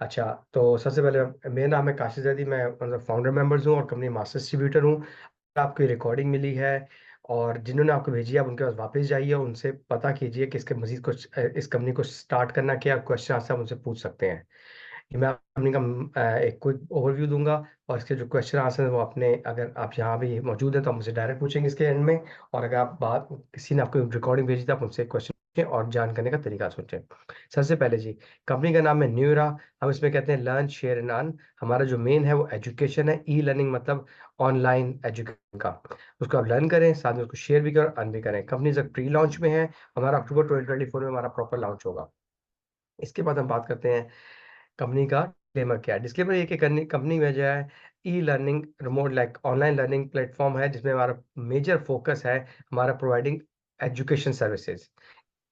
अच्छा, तो सबसे पहले मेरा नाम है काशिफ़ ज़ैदी, मैं मतलब फाउंडर मेंबर्स हूँ और कंपनी मास्टर डिस्ट्रीब्यूटर हूँ। आपको ये रिकॉर्डिंग मिली है और जिन्होंने आपको भेजी है आप उनके पास वापस जाइए और उनसे पता कीजिए कि इसके मज़ीद कुछ इस कंपनी को स्टार्ट करना क्या क्वेश्चन आंसर आप उनसे पूछ सकते हैं। कि मैं कंपनी का एक क्विक ओवरव्यू दूँगा और इसके जो क्वेश्चन आंसर हैं वो अपने अगर आप यहाँ भी मौजूद हैं तो आप मुझसे डायरेक्ट पूछेंगे इसके एंड में और अगर आप बात किसी ने आपको रिकॉर्डिंग भेजी तो आप उनसे क्वेश्चन पूछें और जान करने का तरीका सोचें। सबसे पहले जी, कंपनी का नाम है न्यू इरा, हम इसमें कहते हैं लर्न, शेयर एंड अर्न। हमारा जो मेन है वो एजुकेशन है, ई-लर्निंग मतलब ऑनलाइन एजुकेशन का। उसको आप लर्न करें, साथ में उसको शेयर भी करें और अर्न भी करें। कंपनी जब प्री लॉन्च में है, हमारा अक्टूबर 2024 में हमारा प्रॉपर लॉन्च होगा। इसके बाद हम बात करते हैं कंपनी का डिस्क्लेमर क्या है। डिस्क्लेमर ये कि कंपनी में जो है e learning remote like online learning platform है जिसमें हमारा मेजर फोकस है हमारा प्रोवाइडिंग एजुकेशन सर्विसेज।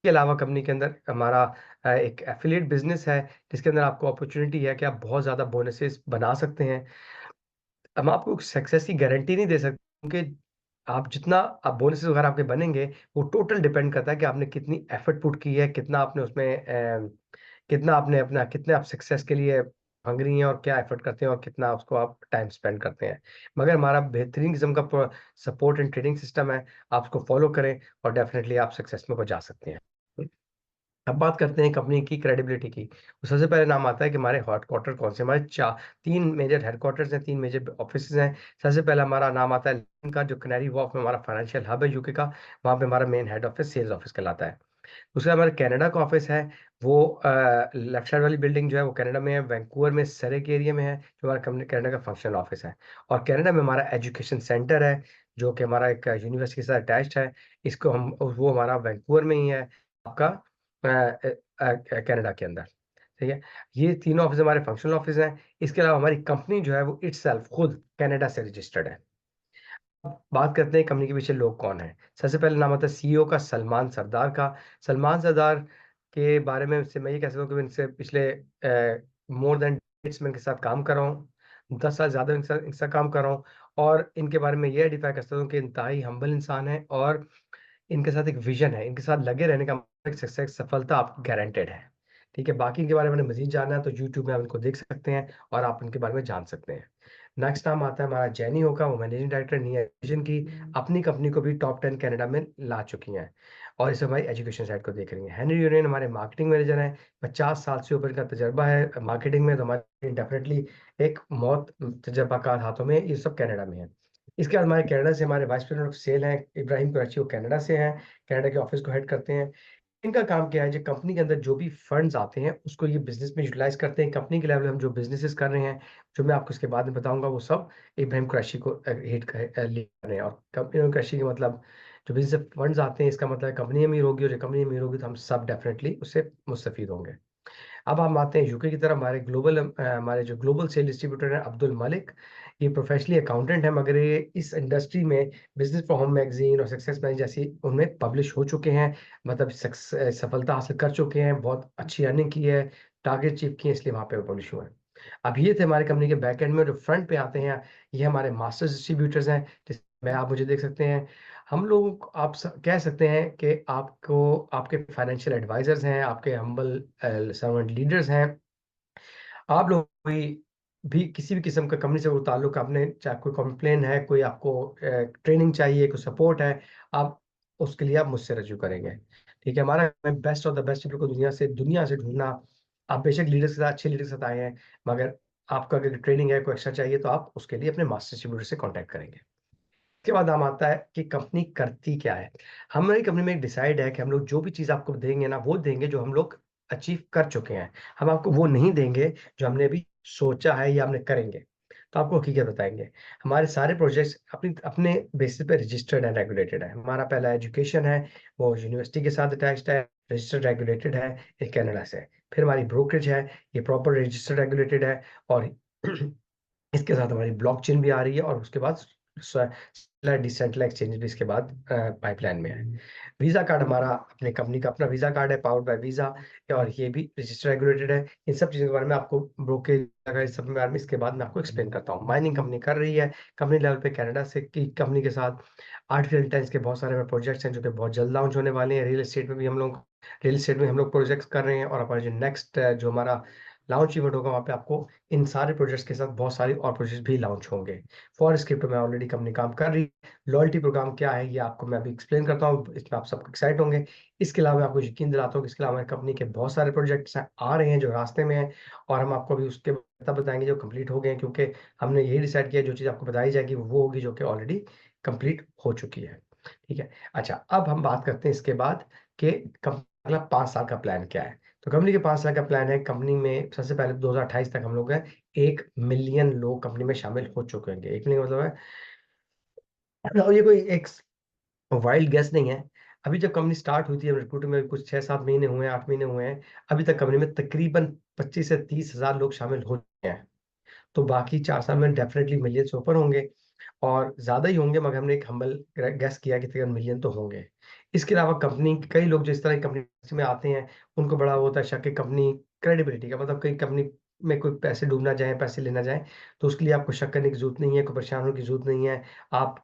इसके अलावा कंपनी के अंदर हमारा एक एफिलिएट बिजनेस है जिसके अंदर आपको अपॉर्चुनिटी है कि आप बहुत ज़्यादा बोनसेस बना सकते हैं। हम आपको सक्सेस की गारंटी नहीं दे सकते क्योंकि आप जितना आप बोनसेस वगैरह आपके बनेंगे, वो टोटल डिपेंड करता है कि आपने कितनी एफर्ट पुट की है, कितना आपने उसमें कितना आपने अपना कितने आप सक्सेस के लिए हंग्री हैं और क्या एफर्ट करते हैं और कितना उसको आप टाइम स्पेंड करते हैं। मगर हमारा बेहतरीन किस्म का सपोर्ट एंड ट्रेनिंग सिस्टम है, आप उसको फॉलो करें और डेफिनिटली आप सक्सेस में पहुँच जा सकते हैं। अब बात करते हैं कंपनी की क्रेडिबिलिटी की। तो सबसे पहले नाम आता है कि हमारे हेडक्वार्टर कौन से हमारे 3 मेजर हेडक्वार्टर्स हैं, 3 मेजर ऑफिसेज़ हैं। सबसे पहला हमारा नाम आता है लंदन का जो कैनरी वॉर्फ में हमारा फाइनेंशियल हब है यूके का, वहाँ पे हमारा main head office sales office कहलाता है। दूसरा हमारा कनाडा का ऑफिस है, वो लेफ्ट साइड वाली बिल्डिंग जो है वो कनाडा में है, वैंकूवर में सरेक एरिया में है, जो हमारा कंपनी कनाडा का फंक्शनल ऑफिस है। और कनाडा में हमारा एजुकेशन सेंटर है, जो कि हमारा एक यूनिवर्सिटी के साथ अटैच्ड है। इसको हम वो हमारा वैंकूवर में ही है, आपका कनाडा के अंदर, ठीक है? ये तीनों ऑफिस हमारे फंक्शनल ऑफिस हैं। इसके अलावा हमारी कंपनी जो है वो इटसेल्फ खुद कनाडा से रजिस्टर्ड है। अब बात करते हैं कंपनी के पीछे लोग कौन हैं। सबसे पहले नाम आता है सीईओ का सलमान सरदार का। सलमान सरदार के बारे में से मैं ये कह सकता हूँ कि मैं इनसे पिछले मोर देन डेट्स में इनके साथ काम कर रहा हूँ। 10 साल ज़्यादा इनके साथ काम कर रहा हूँ और इनके बारे में ये आइडेंटिफ़ाई कर सकता हूँ कि इंतहाई हम्बल इंसान है और इनके साथ एक विज़न है। इनके साथ लगे रहने का मतलब सक्सेस सफलता आपको गारंटेड है। ठीक है? बाकी इनके बारे में मज़ीद जानना है तो यूट्यूब में आप इनको देख सकते हैं और आप इनके बारे में जान सकते हैं। नेक्स्ट नाम आता है हमारा जेनी होगा, वो मैनेजिंग डायरेक्टर नियर विजन की अपनी कंपनी को भी टॉप 10 कनाडा में ला चुकी हैं और इस हमारी एजुकेशन साइड को देख रही हैं। हेनरी यूरेन हमारे मार्केटिंग मैनेजर हैं, 50 साल से ऊपर का तजुर्बा है मार्केटिंग में, तो हमारे डेफिनिटली एक बहुत तजुर्बाकार हाथों में ये सब कनाडा में है। इसके बाद हमारे कनाडा से हमारे वाइस प्रेसिडेंट ऑफ सेल हैं इब्राहिम कुरैशी, वो कनाडा से हैं, कनाडा के ऑफिस को हेड करते हैं। इनका काम क्या है, जो कंपनी के अंदर जो भी फंड्स आते हैं, उसको ये बिज़नेस में यूटिलाइज़ करते हैं। कंपनी के लेवल हम जो बिज़नेसेस कर रहे हैं, जो मैं आपको इसके बाद में बताऊँगा, वो सब इब्राहिम कुरैशी को लीड कर रहे हैं और इब्राहिम कुरैशी का मतलब जो बिज़नेस फंड्स आते हैं, इसका मतलब है कंपनी अमीर होगी और जब कंपनी अमीर होगी, तो हम सब डेफ़िनिटली उससे मुस्तफ़ीद होंगे। अब हम आते हैं यूके की तरफ, हमारे जो ग्लोबल सेल डिस्ट्रीब्यूटर हैं अब्दुल मलिक, ये प्रोफ़ेशनली अकाउंटेंट हैं मगर ये इस इंडस्ट्री में बिज़नेस फॉर होम मैगज़ीन और सक्सेस मैन जैसी उनमें पब्लिश हो चुके हैं। मतलब सफलता हासिल कर चुके हैं, बहुत अच्छी अर्निंग की है, टारगेट अचीव किए हैं इसलिए वहाँ पे वो पब्लिश हुए हैं। अब ये थे हमारी कंपनी के बैक एंड में, जो फ्रंट पे आते हैं, ये हमारे मास्टर डिस्ट्रीब्यूटर्स हैं, जिसमें आप मुझे देख सकते हैं। हम लोग आप कह सकते हैं कि आपको आपके फाइनेंशियल एडवाइजर्स हैं, आपके हम्बल सर्वेंट लीडर्स हैं। आप लोग कोई भी किसी भी किस्म का कंपनी से वो ताल्लुक आपने चाहे कोई कंप्लेन है, कोई आपको ट्रेनिंग चाहिए, कोई सपोर्ट है, आप उसके लिए आप मुझसे रजू करेंगे। ठीक है? हमारा best of the best people को दुनिया से ढूँढना। आप बेशक लीडर्स के साथ अच्छे लीडर्स के साथ आए हैं, मगर आपको अगर ट्रेनिंग है, कोई एक्स्ट्रा चाहिए तो आप उसके लिए अपने मास्टर डिस्ट्रीब्यूटर से कॉन्टैक्ट करेंगे। उसके बाद नाम आता है कि कंपनी करती क्या है? हमारी कंपनी में एक डिसाइड है कि हम लोग जो भी चीज़ आपको देंगे ना, वो देंगे जो हम लोग अचीव कर चुके हैं। हम आपको वो नहीं देंगे जो हमने अभी सोचा है या हमने करेंगे। तो आपको हकीकत बताएँगे। हमारे सारे प्रोजेक्ट्स अपनी अपने बेसिस पे रजिस्टर्ड एंड रेगुलेटेड है। हमारा पहला एजुकेशन है, वो यूनिवर्सिटी के साथ अटैच्ड है, रजिस्टर्ड रेगुलेटेड है, ये कनाडा से। फिर हमारी ब्रोकरेज है, ये प्रॉपर रजिस्टर्ड रेगुलेटेड है और इसके साथ हमारी ब्लॉकचेन भी आ रही है और उसके बाद डिसेंट्रलाइज़ एक्सचेंज भी इसके बाद पाइपलाइन में है। वीज़ा कार्ड हमारा अपने कंपनी का अपना वीज़ा कार्ड है पावर्ड बाय वीज़ा और ये भी रजिस्टर रेगुलेटेड है। इन सब चीज़ों के बारे में आपको ब्रोकरेज वगैरह इस सब के बारे में इसके बाद मैं आपको एक्सप्लेन करता हूँ। माइनिंग कंपनी कर रही है, कंपनी लेवल पे कनाडा से की कंपनी के साथ आर्टिफिशियल इंटेलिजेंस के बहुत सारे प्रोजेक्ट्स हैं जो कि बहुत जल्द लॉन्च होने वाले हैं। रियल एस्टेट में हम लोग प्रोजेक्ट्स कर रहे हैं और हमारा जो नेक्स्ट जो हमारा लॉन्च इवेंट होगा, वहाँ पे आपको इन सारे प्रोजेक्ट्स के साथ बहुत सारे और प्रोजेक्ट्स भी लॉन्च होंगे। फॉर क्रिप्टो में ऑलरेडी कंपनी काम कर रही है। लॉयल्टी प्रोग्राम क्या है ये आपको मैं अभी एक्सप्लेन करता हूँ, इसमें आप सब एक्साइट होंगे। इसके अलावा मैं आपको यकीन दिलाता हूँ कि इसके अलावा हमारी कंपनी के बहुत सारे प्रोजेक्ट्स आ रहे हैं जो रास्ते में हैं, और हम आपको अभी उसके तब बताएंगे जो कंप्लीट हो गए हैं, क्योंकि हमने यही डिसाइड किया जो चीज़ आपको बताई जाएगी वो होगी जो कि ऑलरेडी कंप्लीट हो चुकी है। ठीक है। अच्छा, अब हम बात करते हैं इसके बाद कि अगला 5 साल का प्लान क्या है। तो कंपनी के 5 साल का प्लान है, कंपनी में सबसे पहले 2028 तक हम लोग हैं 1 मिलियन लोग कंपनी में शामिल हो चुके होंगे। 1 मिलियन मतलब है, और ये कोई एक वाइल्ड गेस नहीं है। अभी जब कंपनी स्टार्ट हुई थी, हम रिक्रूटिंग में कुछ 6-7 महीने हुए हैं, 8 महीने हुए हैं, अभी तक कंपनी में तकरीबन 25 से 30 हजार लोग शामिल हो चुके हैं। तो बाकी 4 साल में डेफिनेटली मिलियन से ऊपर होंगे, और ज्यादा ही होंगे, मगर हमने एक हम्बल गेस किया कि तकरीबन मिलियन तो होंगे। इसके अलावा कंपनी कई लोग जो इस तरह की कंपनी में आते हैं, उनको बड़ा होता है शक कि कंपनी क्रेडिबिलिटी का, मतलब कई कंपनी में कोई पैसे डूबना जाए, पैसे लेना जाए, तो उसके लिए आपको शक करने की जरूरत नहीं है, कोई परेशान होने की जरूरत नहीं है। आप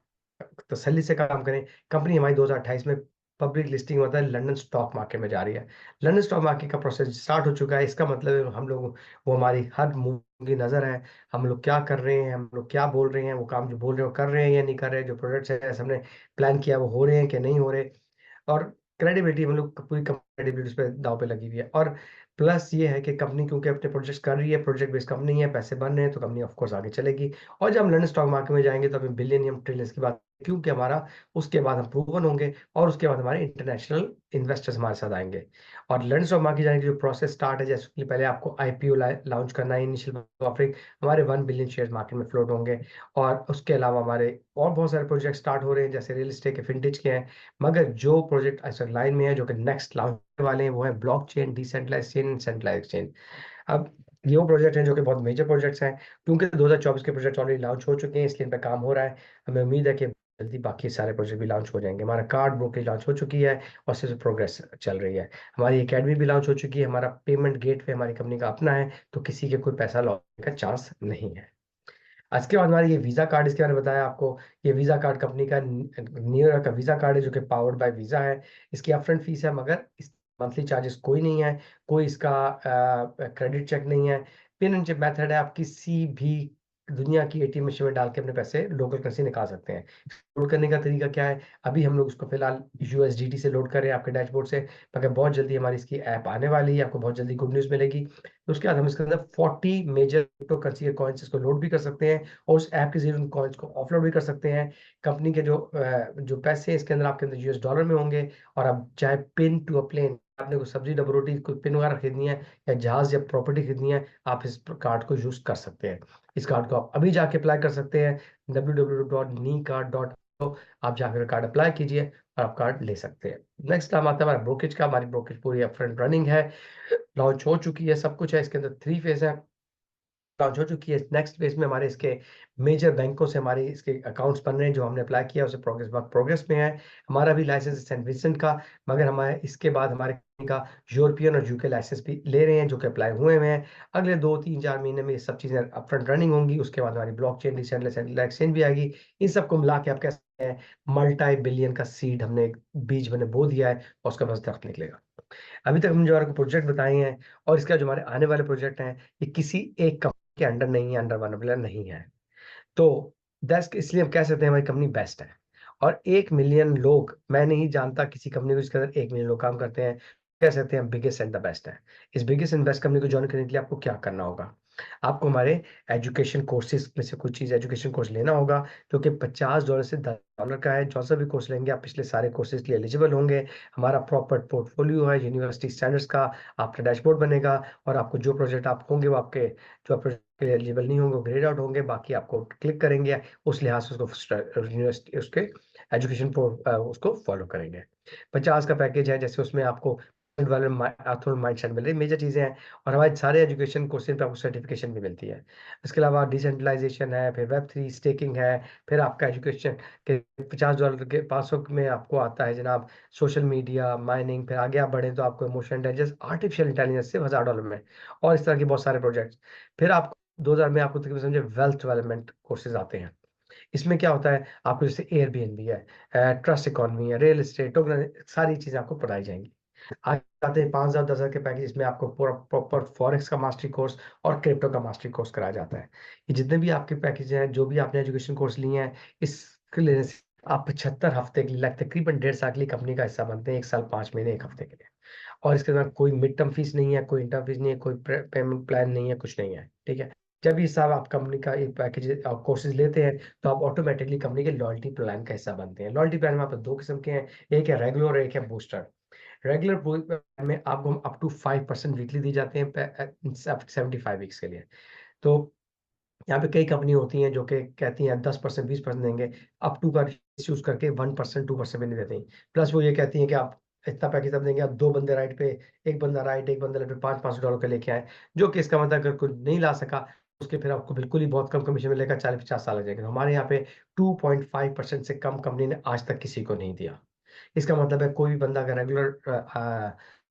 तसल्ली से काम करें। कंपनी हमारी 2028 में पब्लिक लिस्टिंग होता है, लंदन स्टॉक मार्केट में जा रही है। लंदन स्टॉक मार्केट का प्रोसेस स्टार्ट हो चुका है। इसका मतलब है हम लोग, वो हमारी हर मूव की नजर है, हम लोग क्या कर रहे हैं, हम लोग क्या बोल रहे हैं, वो काम जो बोल रहे हैं वो कर रहे हैं या नहीं कर रहे हैं, जो प्रोजेक्ट्स है हमने प्लान किया वो हो रहे हैं कि नहीं हो रहे। और क्रेडिबिलिटी, हम लोग पूरी क्रेडिबिलिटी उस पर दाव पे लगी हुई है। और प्लस ये है कि कंपनी क्योंकि अपने प्रोजेक्ट्स कर रही है, प्रोजेक्ट बेस्ड कंपनी है, पैसे बन रहे हैं, तो कंपनी ऑफ कोर्स आगे चलेगी। और जब हम लंदन स्टॉक मार्केट में जाएंगे तो हमें बिलियन या ट्रिलियंस की बात, क्योंकि हमारा उसके बाद हम प्रूवन होंगे, और उसके बाद हमारे इंटरनेशनल इन्वेस्टर्स हमारे साथ आएंगे। और लंदन स्टॉक मार्केट जाने की जो प्रोसेस स्टार्ट है, जैसे उसके लिए पहले आपको आईपीओ लॉन्च करना है, इनिशियल ऑफरिंग, हमारे 1 बिलियन शेयर मार्केट में फ्लोट होंगे। और उसके अलावा हमारे और बहुत सारे प्रोजेक्ट स्टार्ट हो रहे हैं, जैसे रियल एस्टेट के फिंटेज के हैं। मगर जो प्रोजेक्ट ऐसा लाइन में है जो कि नेक्स्ट लॉन्च वाले हैं, वो है blockchain, decentralised chain, centralised chain. अब ये वो प्रोजेक्ट हैं जो कि बहुत मेजर प्रोजेक्ट्स हैं, क्योंकि 2024 के प्रोजेक्ट ऑलरेडी लॉन्च हो चुके हैं, इसलिए इन पर काम हो रहा है। हमें उम्मीद है कि जल्दी बाकी सारे प्रोजेक्ट भी लॉन्च हो जाएंगे। हमारा कार्ड ब्रोकरेज लॉन्च हो चुकी है, और सिर्फ प्रोग्रेस चल रही है। हमारी एकेडमी भी लॉन्च हो चुकी है, हमारा पेमेंट गेटवे हमारी कंपनी का अपना है, तो किसी के कोई पैसा लॉस का चांस नहीं है। इसके बाद हमारा ये वीजा कार्ड, इसके बारे में बताया आपको। ये वीजा कार्ड कंपनी का न्यू ईयर का वीजा कार्ड है, जो कि पावर्ड बाय वीजा है। इसकी अपफ्रंट फीस है, मगर इस मंथली चार्जेस कोई नहीं है, कोई इसका क्रेडिट चेक नहीं है। पिन एंड चिप मेथड है, आप किसी भी दुनिया की एटीएम मशीन में डाल के अपने पैसे लोकल करेंसी निकाल सकते हैं। लोड करने का तरीका क्या है, अभी हम लोग उसको फिलहाल यूएसडीटी से लोड कर रहे हैं आपके डैशबोर्ड से, मगर बहुत जल्दी हमारी इसकी ऐप आने वाली है, आपको बहुत जल्दी गुड न्यूज़ मिलेगी। तो उसके बाद हम इसके अंदर 40 मेजर क्रिप्टो करेंसी के कॉइन्स इसको लोड भी कर सकते हैं, और उस ऐप के जरिए उन कॉइन्स को ऑफलोड भी कर सकते हैं। कंपनी के जो पैसे हैं इसके अंदर आपके अंदर यूएस डॉलर में होंगे। और अब चाहे पिन टू अ प्लेन, आपने कोई सब्जी डब रोटी कोई पिन वगैरह खरीदनी है, या जहाज या प्रॉपर्टी खरीदनी है, आप इस कार्ड को यूज कर सकते हैं। इस कार्ड को आप अभी जाके अप्लाई कर सकते हैं, www.nicard.co। आप जाकर कार्ड अप्लाई कीजिए और आप कार्ड ले सकते हैं। नेक्स्ट काम आता है हमारा ब्रोकेज का। हमारी ब्रोकेज पूरी अपफ्रंट रनिंग है, लॉन्च हो चुकी है, सब कुछ है। इसके अंदर 3 फेज है, लॉन्च हो चुकी है। नेक्स्ट फेज में हमारे इसके मेजर बैंकों से हमारे इसके अकाउंट्स बन रहे हैं, जो हमने अप्लाई किया उसे प्रोग्रेस में है। हमारा भी लाइसेंस सेंट विंसेंट का, मगर हमारे इसके बाद हमारे का यूरोपियन और यूके लाइसेंस भी ले रहे हैं, जो कि अप्लाई हुए हुए हैं। अगले 2-3-4 महीने में ये सब चीज़ें अपफ्रंट रनिंग होंगी। उसके बाद हमारी ब्लॉकचेन, डिसेंट्रलाइज्ड एक्सचेंज भी आएगी। इन सबको मिला के आप कह सकते हैं मल्टी बिलियन का सीड हमने एक बीज मैंने बो दिया है, और उसका बस दरख्त निकलेगा। अभी तक हमने जो आपको प्रोजेक्ट बताए हैं, और इसका जो हमारे आने वाले प्रोजेक्ट हैं, ये किसी एक कंपनी के अंडर नहीं है, अंडर वन अम्ब्रेला नहीं है। तो दैट्स इसलिए हम कह सकते हैं हमारी कंपनी बेस्ट है। और 1 मिलियन लोग, मैं नहीं जानता किसी कंपनी को जिसके अंदर 1 मिलियन लोग काम करते हैं, कह सकते हैं बिगेस्ट एंड द बेस्ट है। इस बिगेस्ट एंड बेस्ट कंपनी को ज्वाइन करने के लिए आपको क्या करना होगा, आपको हमारे एजुकेशन कोर्सेज में से कुछ चीज़ एजुकेशन कोर्स लेना होगा, जो कि $50 से $10 का है। जो सा भी कोर्स लेंगे आप पिछले सारे कोर्सेज के लिए एलिजिबल होंगे। हमारा प्रॉपर पोर्टफोलियो है यूनिवर्सिटी स्टैंडर्ड्स का, आपका डैशबोर्ड बनेगा, और आपको जो प्रोजेक्ट आप होंगे वो आपके जो प्रोजेक्ट के लिए एलिजिबल नहीं होंगे वो ग्रेड आउट होंगे, बाकी आपको क्लिक करेंगे, उस लिहाज से उसको यूनिवर्सिटी उसके एजुकेशन उसको फॉलो करेंगे। 50 का पैकेज है, जैसे उसमें आपको माइंडसेट मिल रही है, मेजर चीज़ें हैं। और हमारे सारे एजुकेशन कोर्सेज पे आपको सर्टिफिकेशन भी मिलती है। इसके अलावा डिसेंट्रलाइजेशन है, फिर वेब 3 स्टेकिंग है, फिर आपका एजुकेशन के $50 के 500 में आपको आता है जनाब सोशल मीडिया माइनिंग। फिर आगे आप बढ़ें तो आपको इमोशनल इंटेलिजेंस, आर्टिफिशियल इंटेलिजेंस सिर्फ $1000 में, और इस तरह के बहुत सारे प्रोजेक्ट्स। फिर आप 2000 में आपको तकरीबन समझे वेल्थ डेवलपमेंट कोर्सेज आते हैं। इसमें क्या होता है, आपको जैसे एयरबीएनबी है, ट्रस्ट इकोनॉमी है, रियल एस्टेट, सारी चीज़ें आपको पढ़ाई जाएंगी। आज आते हैं 5,000 10,000 के पैकेज, इसमें आपको पूरा प्रॉपर फॉरेक्स का मास्टरी कोर्स और क्रिप्टो का मास्टरी कोर्स कराया जाता है। ये जितने भी आपके पैकेज हैं, जो भी आपने एजुकेशन कोर्स लिए हैं, इसके लेने से आप 75 हफ्ते के लिए, तकरीबन 1.5 साल के लिए कंपनी का हिस्सा बनते हैं, 1 साल 5 महीने 1 हफ्ते के लिए। और इसके बाद कोई मिड टर्म फीस नहीं है, कोई इंटर्म फीस नहीं है, कोई पेमेंट प्लान नहीं है, कुछ नहीं है, ठीक है। जब ये सब आप कंपनी का ये पैकेज कोर्सेज लेते हैं, तो आप ऑटोमेटिकली कंपनी के लॉयल्टी प्लान का हिस्सा बनते हैं। लॉयल्टी प्लान में आप 2 किस्म के हैं, एक है रेगुलर और एक है बूस्टर। रेगुलर प्लान में आपको हम अप टू 5% वीकली दी जाते हैं 75 वीक्स के लिए। तो यहाँ पे कई कंपनी होती हैं जो कि कहती हैं 10% 20% देंगे, अप टू का चूज करके 1% 2% भी नहीं देते हैं। प्लस वो ये कहती हैं कि आप इतना पैकेज तब देंगे, आप 2 बंदे राइट पे, एक बंदा राइट, एक बंदा लेफ्ट पे, $500 का लेके आए, जो कि इसका मतलब अगर कोई नहीं ला सका, उसके फिर आपको बिल्कुल ही बहुत कम कमीशन मिलेगा, 40-50 साल लग जाएगा। तो हमारे यहाँ पे 2.5% से कम कंपनी ने आज तक किसी को नहीं दिया। इसका मतलब है कोई भी बंदा अगर रेगुलर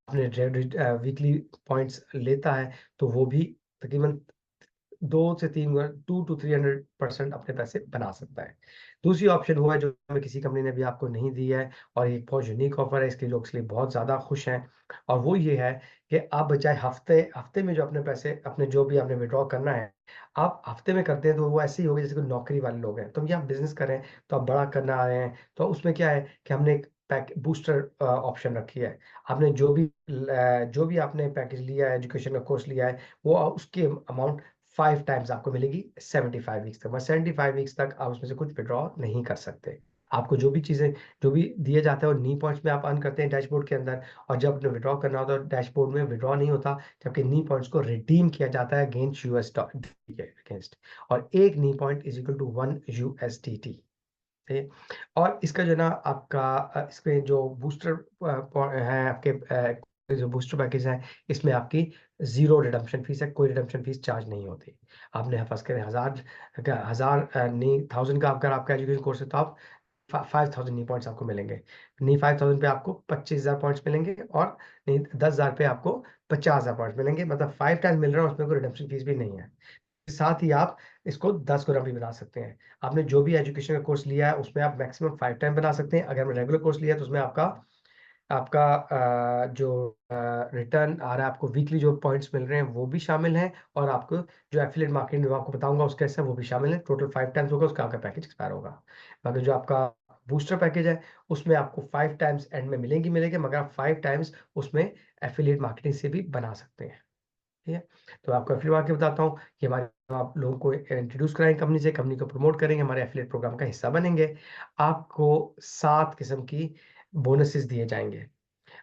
अपने वीकली पॉइंट्स लेता है, तो वो भी तकरीबन 2 to 300% अपने पैसे बना सकता है। दूसरी ऑप्शन वो है जो हमें किसी कंपनी ने भी आपको नहीं दी है, और एक बहुत यूनिक ऑफर है, इसके लोग इसलिए बहुत ज्यादा खुश हैं। और वो ये है कि आप बजाय हफ्ते हफ्ते में जो अपने पैसे, अपने जो भी आपने विड्रॉ करना है, आप हफ्ते में करते हैं, तो वो ऐसे ही होगा जैसे कोई नौकरी वाले लोग हैं। तो हम यहाँ बिजनेस करें, तो आप बड़ा करना आ रहे हैं, तो उसमें क्या है कि हमने एक पैक बूस्टर ऑप्शन रखी है। आपने जो भी आपने पैकेज लिया है, एजुकेशन का कोर्स लिया है, वो उसके अमाउंट 5 टाइम्स आपको मिलेगी 75 वीक्स तक। बस 75 वीक्स तक आप उसमें से कुछ विड्रॉ नहीं कर सकते। आपको जो भी चीजें, जो भी दिए जाता है, वो नी पॉइंट्स में आप अर्न करते हैं डैशबोर्ड के अंदर। और जब अपने विड्रॉ करना होता है, डैशबोर्ड में विड्रॉ नहीं होता, जबकि नी पॉइंट्स को रिडीम किया जाता है अगेंस्ट यूएस के अगेंस्ट। और एक नी point is equal to 1 USDT। ठीक है। और इसका जो ना आपका इसमें जो बूस्टर है, आपके जो बूस्टर पैकेज है, इसमें आपकी 0 रिडम्पशन फीस है, कोई रिडम्पशन फीस चार्ज नहीं होती। आपने फर्स्ट करें 1000 नहीं 1000 का आपका एजुकेशन कोर्स है, तो आप 5000 नी पॉइंट्स आपको मिलेंगे। नी 5000 पे आपको 25,000 पॉइंट्स मिलेंगे, और नहीं 10,000 पे आपको 50,000 पॉइंट्स मिलेंगे, मतलब 5 टाइम्स मिल रहा है, उसमें कोई रिडम्पशन फीस भी नहीं है। साथ ही आप इसको 10 गुना भी बना सकते हैं। आपने जो भी एजुकेशन का कोर्स लिया है, उसमें आप मैक्सिमम 5 टाइम बना सकते हैं। अगर आपने रेगुलर कोर्स लिया है, तो उसमें आपका आपका जो रिटर्न आ रहा है, आपको वीकली जो पॉइंट्स मिल रहे हैं वो भी शामिल हैं, और आपको जो एफिलिएट मार्केटिंग मैं आपको बताऊंगा उसके हिस्सा वो भी शामिल है। टोटल 5 टाइम्स होगा, उसका आपका पैकेज एक्सपायर होगा। बाकी जो आपका बूस्टर पैकेज है, उसमें आपको 5 टाइम्स एंड में मिलेंगे, मगर आप 5 टाइम्स उसमें एफिलिएट मार्केटिंग से भी बना सकते हैं। ठीक है। तो आपको फिर आके बताता हूँ कि हमारे, आप लोगों को इंट्रोड्यूस कराएंगे कंपनी से, कंपनी को प्रमोट करेंगे, हमारे एफिलिएट प्रोग्राम का हिस्सा बनेंगे। आपको 7 किस्म की बोनसेस दिए जाएंगे।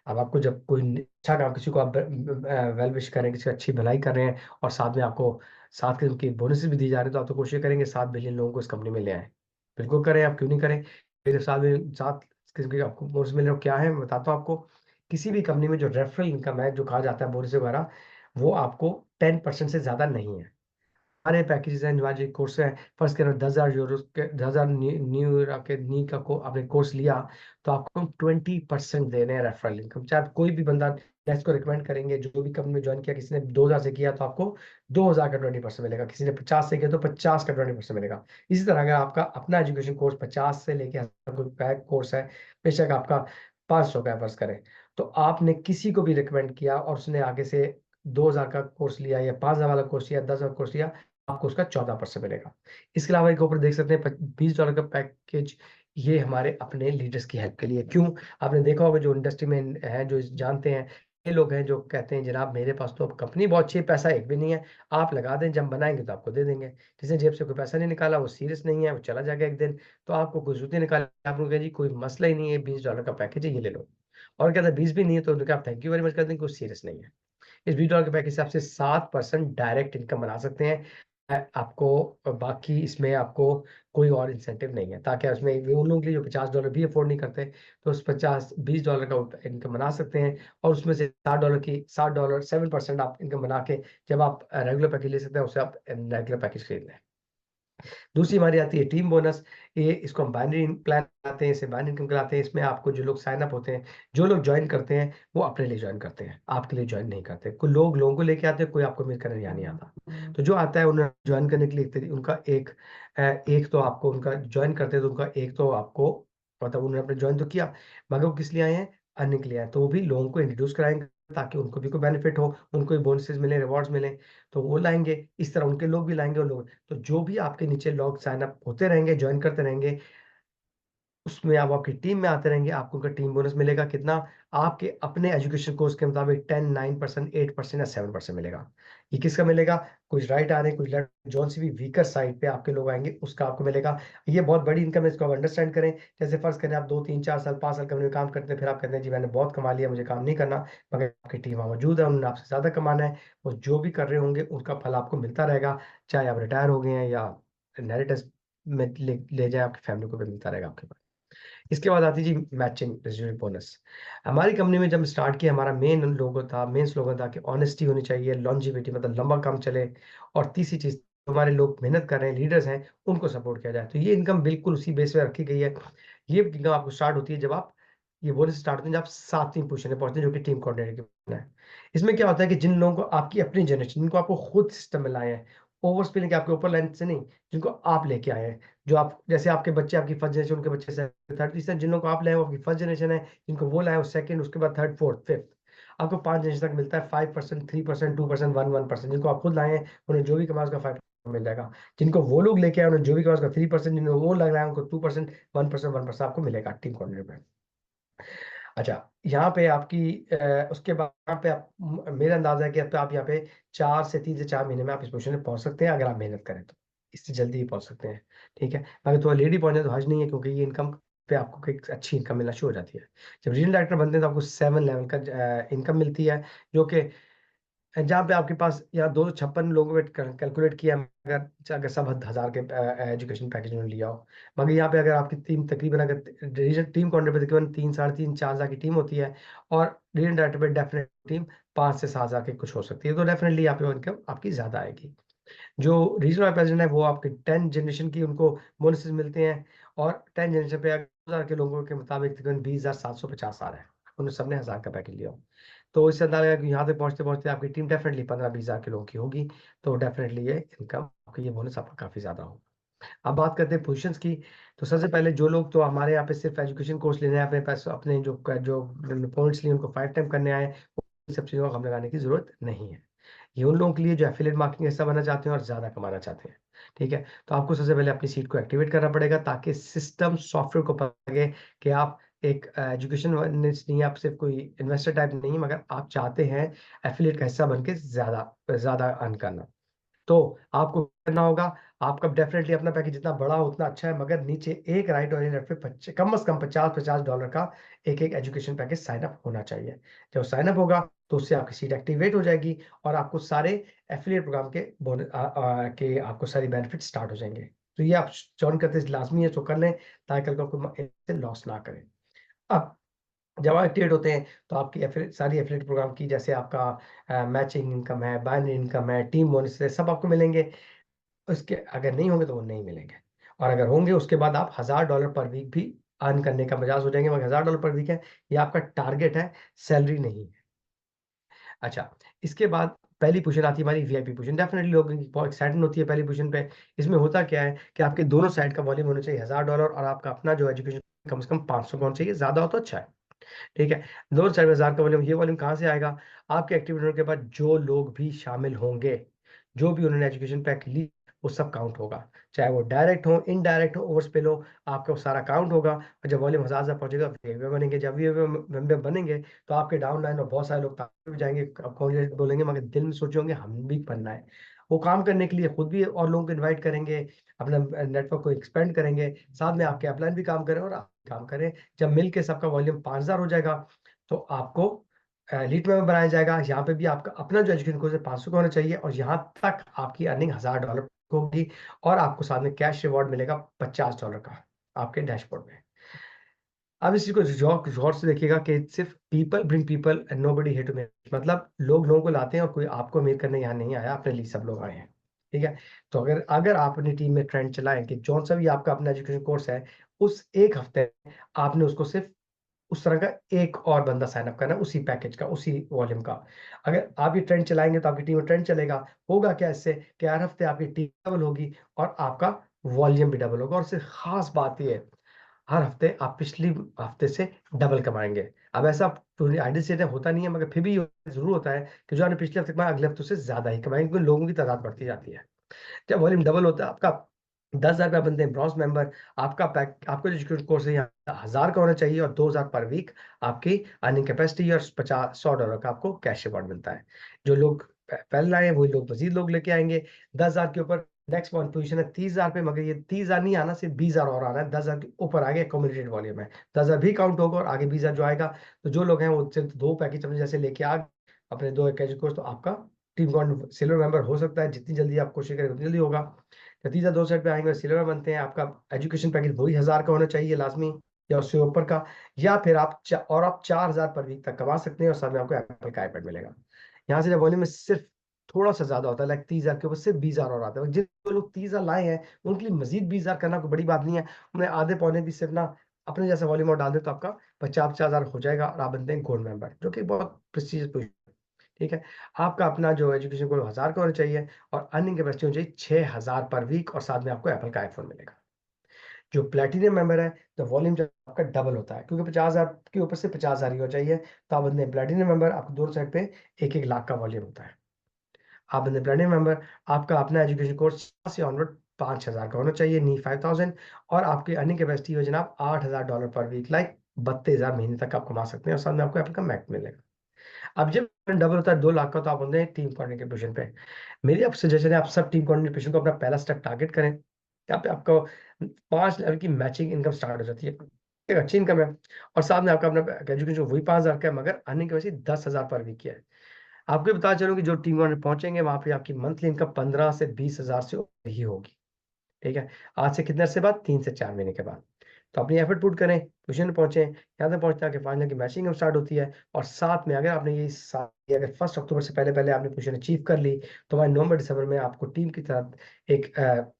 अब आपको जब कोई अच्छा काम, किसी को आप वेल विश करें, किसी की अच्छी भलाई कर रहे हैं, और साथ में आपको 7 किस्म की बोनसेस भी दी जा रही है, तो आप तो कोशिश करेंगे 7 बिलियन लोगों को इस कंपनी में ले आए। बिल्कुल करें, आप क्यों नहीं करें। मेरे साथ में 7 किस्म के आपको बोनस मिल रहे हो, क्या है मैं बताता हूँ आपको। किसी भी कंपनी में जो रेफरल इनकम है, जो कहा जाता है बोनस वगैरह, वो आपको 10% से ज्यादा नहीं है। हमारे पैकेजेस हैं, हमारे कोर्स है, फर्स्ट करो 10,000 यूरो के, 10,000 न्यू ईरा के नी का को आपने कोर्स लिया, तो आपको हम 20% दे रहे हैं रेफरल इनकम। चाहे आप कोई भी बंदा गैस को रिकमेंड करेंगे, जो भी कंपनी में ज्वाइन किया, किसी ने 2,000 से किया, तो आपको 2,000 का 20% मिलेगा, किसी ने 50 से किया तो 50 का 20% मिलेगा। इसी तरह अगर आपका अपना एजुकेशन कोर्स 50 से लेके 1,000 कोई पैक कोर्स है, बेशक आपका 500 का फर्ज करें, तो आपने किसी को भी रिकमेंड किया और उसने आगे से 2,000 का कोर्स लिया, या 5,000 वाला कोर्स लिया, 10,000 कोर्स लिया, आपको उसका 14% मिलेगा। इसके अलावा एक ऊपर देख सकते हैं $20 का पैकेज, ये हमारे अपने लीडर्स की हेल्प के लिए। क्यों? आपने देखा होगा जो इंडस्ट्री में है, जो जानते हैं, ये लोग हैं जो कहते हैं जनाब मेरे पास तो कंपनी बहुत अच्छी है, पैसा एक भी नहीं है, आप लगा दें, जब बनाएंगे तो आपको दे देंगे। जिसने जेब से कोई पैसा नहीं निकाला, वो सीरियस नहीं है, वो चला जाएगा एक दिन, तो आपको कोई जरूरत नहीं निकाले, आप लोग कहें जी कोई मसला ही नहीं है, $20 का पैकेज है, ये ले लो। और कहते हैं 20 भी नहीं है, तो उन्होंने कहा थैंक यू वेरी मच कर देंगे, कुछ सीरियस नहीं है। इस $20 के पैकेज से आपसे 7% डायरेक्ट इनकम बना सकते हैं। आपको बाकी इसमें आपको कोई और इंसेंटिव नहीं है, ताकि उसमें उन लोगों के लिए जो $50 भी अफोर्ड नहीं करते, तो उस $20 का इनकम बना सकते हैं। और उसमें से $60 7% आप इनकम बना के, जब आप रेगुलर पैकेज ले सकते हैं, उससे आप रेगुलर पैकेज खरीद लें। दूसरी हमारी आती है टीम बोनस। ये इसको हम बाइनरी प्लान आते हैं, इसे बाइनरी इनकम कहलाते हैं। इसमें आपको जो लोग साइन अप होते हैं, जो लोग ज्वाइन करते हैं, वो अपने लिए ज्वाइन करते हैं, आपके लिए ज्वाइन नहीं करते। कोई लोग लोगों को लेके आते हैं, कोई आपको मिल करने नहीं आता। तो जो आता है उन्हें ज्वाइन करने के लिए उनका एक तो आपको उनका ज्वाइन करते हैं, तो उनका एक तो आपको मतलब उन्होंने अपने ज्वाइन तो किया, मगर वो किस लिए आए हैं? अर्निंग के लिए आए, तो वो भी लोगों को इंट्रोड्यूस कराएंगे ताकि उनको भी कोई बेनिफिट हो, उनको भी बोनसेस मिले, रिवॉर्ड्स मिले, तो वो लाएंगे। इस तरह उनके लोग भी लाएंगे, और लोग, तो जो भी आपके नीचे लोग साइन अप होते रहेंगे, ज्वाइन करते रहेंगे, उसमें आप आपकी टीम में आते रहेंगे, आपको उनका टीम बोनस मिलेगा कितना, आपके अपने एजुकेशन कोर्स के मुताबिक 10, 9%, 8% या 7% मिलेगा। ये किसका मिलेगा? कुछ राइट आ रहे हैं, कुछ लेफ्ट, जौन सी भी वीकर साइड पे आपके लोग आएंगे उसका आपको मिलेगा। ये बहुत बड़ी इनकम है, इसको आप अंडरस्टैंड करें। जैसे फर्ज करें आप 2, 3, 4 साल, 5 साल कंपनी में काम करते हैं, फिर आप कहते हैं जी मैंने बहुत कमा लिया, मुझे काम नहीं करना, मगर आपकी टीम वहाँ मौजूद है, उन्होंने आपसे ज्यादा कमाना है, वो जो भी कर रहे होंगे उसका फल आपको मिलता रहेगा, चाहे आप रिटायर हो गए हैं या इनहेरिटेंस में ले जाए, आपकी फैमिली को भी मिलता रहेगा आपके पास। इसके बाद आती जी मैचिंग रेजिड्यूल बोनस। हमारी कंपनी में जब स्टार्ट किया, हमारा मेन स्लोगन था कि ऑनेस्टी होनी चाहिए, लॉन्जिविटी मतलब लंबा काम चले, और तीसरी चीज हमारे लोग मेहनत कर रहे हैं, लीडर्स हैं, उनको सपोर्ट किया जाए। तो ये इनकम बिल्कुल उसी बेस पे रखी गई है। ये इनकम आपको स्टार्ट होती है जब आप, ये बोनस स्टार्ट होते हैं जब आप 7वीं पोजीशन पे पहुंचते हैं, जो कि टीम कोऑर्डिनेटर की है। इसमें क्या होता है कि जिन लोगों को आपकी अपनी जनरेशन, जिनको आपको खुद सिस्टम में लाए हैं, ओवर स्पिलिंग के आपके ऊपर लाइन से नहीं, जिनको आप लेके आए हैं, जो आप, जैसे आपके बच्चे आपकी फर्स्ट जनरेशन, उनके बच्चे से थर्ड, तीसरा, जिन लोगों को आप लाए वो आपकी फर्स्ट जनरेशन है, जिनको वो लाए वो सेकंड, उसके बाद थर्ड, फोर्थ, फिफ्थ, आपको 5 जनरेशन तक मिलता है। 5%, 3%, 2%, 1%। जिनको आप खुद लाए हैं उन्हें जो भी कमा उसका 5% मिल जाएगा, जिनको वो लोग लेके आए उन्हें जो भी कमा उसका 3%, जिन्हें वो लग रहा है उनको 2%, 1%, 1% आपको मिलेगा टीम कोऑर्डिनेटर में। अच्छा, यहाँ पे आपकी उसके बाद यहाँ पे आप, मेरा अंदाजा है कि अब तो आप यहाँ पे 3 से 4 महीने में आप इस पोजीशन पे पहुंच सकते हैं, अगर आप मेहनत करें तो इससे जल्दी ही पहुंच सकते हैं। ठीक है, अगर तो लेडी पहुंचे तो हर्ज नहीं है, क्योंकि ये इनकम पे आपको एक अच्छी इनकम मिलना शुरू हो जाती है। जब रीजनल डायरेक्टर बनते हैं तो आपको 7 लेवल का इनकम मिलती है, जो कि जहाँ पे आपके पास यहाँ 256 लोगों पे कैलकुलेट किया, अगर अगर सब 1000 के एजुकेशन पैकेज में लिया हो, मगर यहाँ पे अगर आपकी टीम तकरीबन, अगर रीजन टीम काउंटर पे तकरीबन 3, 3.5, 4,000 की टीम होती है, और रीजन डायरेक्टर पे डेफिनेट टीम 5 से 7,000 की कुछ हो सकती है, तो डेफिनेटली यहाँ पे इनकम आपकी ज्यादा आएगी। जो रीजनल प्रेसिडेंट है वो आपके 10 जनरेशन की उनको बोनसेस मिलते हैं, और 10 जनरेशन पे 1000 के लोगों के मुताबिक तकरीबन 20,750 आ रहा है, उन्होंने सबने 1000 का पैकेज लिया हो। तो इससे अंदाजा है कि यहाँ तक पहुंचते पहुंचते आपकी टीम डेफिनेटली 15-20 हजार के लोगों की होगी, तो डेफिनेटली ये इनकम आपकी, ये बोनस आपका काफी ज्यादा होगा। अब बात करते हैं पोजीशंस की। तो सबसे पहले जो लोग तो हमारे यहाँ पे सिर्फ एजुकेशन कोर्स लेने आए, अपने पैसे, अपने जो जो पॉइंट्स लिए उनको 5 टाइम करने आए, इन सब चीज़ों का हम लगाने की जरूरत नहीं है। ये उन लोगों के लिए जो एफिलिएट मार्केटिंग हिस्सा बनना चाहते हैं और ज्यादा कमाना चाहते हैं। ठीक है, तो आपको सबसे पहले अपनी सीट को एक्टिवेट करना पड़ेगा, ताकि सिस्टम सॉफ्टवेयर को पता लगे कि आप एक एजुकेशन नहीं, आप सिर्फ कोई इन्वेस्टर टाइप नहीं है, मगर आप चाहते हैं एफिलिएट का हिस्सा बन के ज्यादा ज्यादा अर्न करना। तो आपको करना होगा, आपका डेफिनेटली अपना पैकेज जितना बड़ा हो उतना अच्छा है, मगर नीचे एक राइट और लेफ्ट पे कम से कम $50-50 का एक एक एजुकेशन पैकेज साइन अप होना चाहिए। जब साइन अप होगा तो उससे आपकी सीट एक्टिवेट हो जाएगी, और आपको सारे एफिलिएट प्रोग्राम के के आपको सारी बेनिफिट स्टार्ट हो जाएंगे। तो ये आप ज्वाइन करते लाजमी है, तो कर लें, ताकि कल को आपको लॉस ना करें। अब जब आप एक्टिवेट होते हैं तो आपकी सारी एफिलिएट प्रोग्राम की, जैसे आपका मैचिंग इनकम है, बाइनरी इनकम है, टीम बोनस है, सब आपको मिलेंगे। उसके अगर नहीं होंगे तो वो नहीं मिलेंगे, और अगर होंगे उसके बाद आप $1000 पर वीक भी अर्न करने का मजाज हो जाएंगे, मगर $1000 पर वीक है, ये आपका टारगेट है, सैलरी नहीं है। अच्छा, इसके बाद पहली पोजीशन आती है हमारी वीआईपी पोजीशन। डेफिनेटली लोगों की बहुत एक्साइटमेंट होती है पहली पोजीशन पे। इसमें होता क्या है कि आपके दोनों साइड का वॉल्यूम होना चाहिए $1000, और आपका अपना जो एजुकेशन कम से कम 500 का होना चाहिए, ज्यादा हो तो अच्छा है। ठीक है, दोनों साइड में 1000 का वॉल्यूम, ये वॉल्यूम कहाँ से आएगा? आपके एक्टिव होने के बाद जो लोग भी शामिल होंगे, जो भी उन्होंने एजुकेशन पैक ली, वो सब काउंट होगा, चाहे वो डायरेक्ट हो, इनडायरेक्ट हो, ओवरस्पिल हो, आपका वो सारा काउंट होगा। और जब वॉल्यूम 1000 से पहुंचेगा वीआईपी बनेंगे, जब वीआईपी बनेंगे तो आपके डाउन लाइन और बहुत सारे लोग ताकत भी जाएंगे, अब कौन बोलेंगे, मगर दिल में सोचे होंगे हम भी बनना है। वो काम करने के लिए खुद भी और लोगों को इन्वाइट करेंगे, अपना नेटवर्क को एक्सपेंड करेंगे, साथ में आपके अपलाइन भी काम करें और आप भी काम करें। जब मिलके सबका वॉल्यूम 5000 हो जाएगा, तो आपको लीड मेंबर बनाया जाएगा। यहाँ पे भी आपका अपना जो एजुकेशन कोर्स है 500 का होना चाहिए, और यहाँ तक आपकी अर्निंग $1000 होगी, और आपको साथ में कैश रिवॉर्ड मिलेगा $50 का आपके डैशबोर्ड में। अब इस चीज को गौर से देखिएगा कि सिर्फ people bring people and nobody here to make, मतलब लोग लोगों को लाते हैं और कोई आपको अमीर करने यहाँ नहीं आया, अपने लिए सब लोग आए हैं। ठीक है, तो अगर अगर आप अपनी टीम में ट्रेंड चलाएं कि जौन सा भी आपका अपना एजुकेशन कोर्स है, उस एक हफ्ते में आपने उसको सिर्फ उस तरह का एक और बंदा साइन अप करना है, उसी पैकेज का, उसी वॉल्यूम का। अगर आप ये ट्रेंड चलाएंगे तो आपकी टीम में ट्रेंड चलेगा। होगा क्या इससे कि हर हफ्ते आपकी टीम डबल होगी, और आपका वॉल्यूम भी डबल होगा, और सिर्फ खास बात ये है, हर हफ्ते आप पिछली हफ्ते से डबल कमाएंगे। अब ऐसा पूरी आइडियल स्टेट होता नहीं है, मगर फिर भी जरूर होता है कि जो आपने पिछले हफ्ते कमाया अगले हफ्ते से ज्यादा ही कमाएंगे, क्योंकि लोगों की तादाद बढ़ती जाती है। जब वॉल्यूम डबल होता है, आपका 10,000 रुपया बनते हैं ब्रॉन्ज मेंबर, आपका पैक, आपका जो एजुकेशन कोर्स है यहाँ 1,000 का होना चाहिए और 2,000 पर वीक आपकी अर्निंग कैपेसिटी, और 100 का आपको कैश रिवॉर्ड मिलता है। जो लोग पहले लाए हैं वही लोग मजीद लोग लेके आएंगे। 10,000 के ऊपर नेक्स्ट पोजीशन है 30,000 पे, मगर ये 30,000 नहीं आना, सिर्फ 20,000 और आना है। 10,000 के ऊपर आगे अकोमोडेटेड वॉल्यूम है, 10,000 भी काउंट होगा और आगे 20,000 जो आएगा। तो जो लोग हैं वो सिर्फ 2 पैकेज अपने जैसे लेके आ अपने 2 एजुकेशन कोर्स, तो आपका टीम कौन सिल्वर मेंबर हो सकता है। जितनी जल्दी आप कोशिश करें उतनी जल्दी होगा। नतीजा 2 साइड पे आएंगे, सिल्वर बनते हैं। आपका एजुकेशन पैकेज वही 1,000 का होना चाहिए लाजमी, या उससे ऊपर का, या फिर आप आप 4,000 पर वीक तक कमा सकते हैं और साथ में आपको एप्पल का आईपैड मिलेगा। यहाँ से जब वॉल्यूम में सिर्फ थोड़ा सा ज्यादा होता है, लाइक 30,000 के ऊपर सिर्फ 20,000 और आता है। जिन लोग 30,000 लाए हैं उनके लिए मजीद 20,000 करना कोई बड़ी बात नहीं है। उन्हें आधे पौने भी सिर्फ ना अपने जैसा वॉल्यूम और डाल दे तो आपका 50,000 हो जाएगा और आप बनते हैं गोल्ड मेंबर, जो कि बहुत प्रेस्टिजियस पोजीशन। ठीक है, आपका अपना जो एजुकेशन को 1,000 का होना चाहिए और अर्निंग कैपेसिटी होनी चाहिए 6,000 पर वीक, और साथ में आपको एप्पल का आईफोन मिलेगा। जो प्लेटिनियम मेंबर है, तो वॉल्यूम जब आपका डबल होता है, क्योंकि 50,000 के ऊपर से 50,000 ही हो चाहिए, तो आप बनते हैं प्लेटिनियम मेंबर। आपको दोनों साइड पे 1-1 लाख का वॉल्यूम होता है। आप बनते हैं प्लेटिनियम मेंबर, आपका अपना एजुकेशन कोर्स से ऑनवर्ड 5,000 का होना चाहिए, नी 5,000, और आपकी अर्निंग कैपेसिटी हो जनाब $8,000 पर वीक, लाइक 32,000 महीने तक आप कमा सकते हैं और साथ में आपको एप्पल का मैक मिलेगा। अब जब डबल होता है 2 लाख का, तो आप होते हैं टीम कोऑर्डिनेटर पोजीशन पे। मेरी आप सजेशन है, आप सब टीम कोऑर्डिनेटर पोजीशन को अपना पहला स्टेप टारगेट करें। यहाँ पे आपको 5 लेवल की मैचिंग इनकम स्टार्ट हो जाती है, एक अच्छी इनकम है। और साथ में आपका अपना एजुकेशन वही 5,000 का है, मगर अर्निंग की वजह से 10,000 पर वीक की है। आपको ये बता चलूँ कि जो टीम कोऑर्डिनेटर पहुंचेंगे वहां पे आपकी मंथली इनकम 15 से 20,000 से ऊपर ही होगी। ठीक है, आज से कितने अरसे बाद, 3 से 4 महीने के बाद। तो अपनी एफर्ट पुट करें, पोजीशन पे पहुंचे, यहाँ तक पहुंचते आके फाइनल की मैचिंग स्टार्ट होती है। और साथ में अगर आपने ये अगर 1 अक्टूबर से पहले पहले आपने पोजीशन अचीव कर ली, तो वहाँ नवंबर दिसंबर में आपको टीम की तरफ एक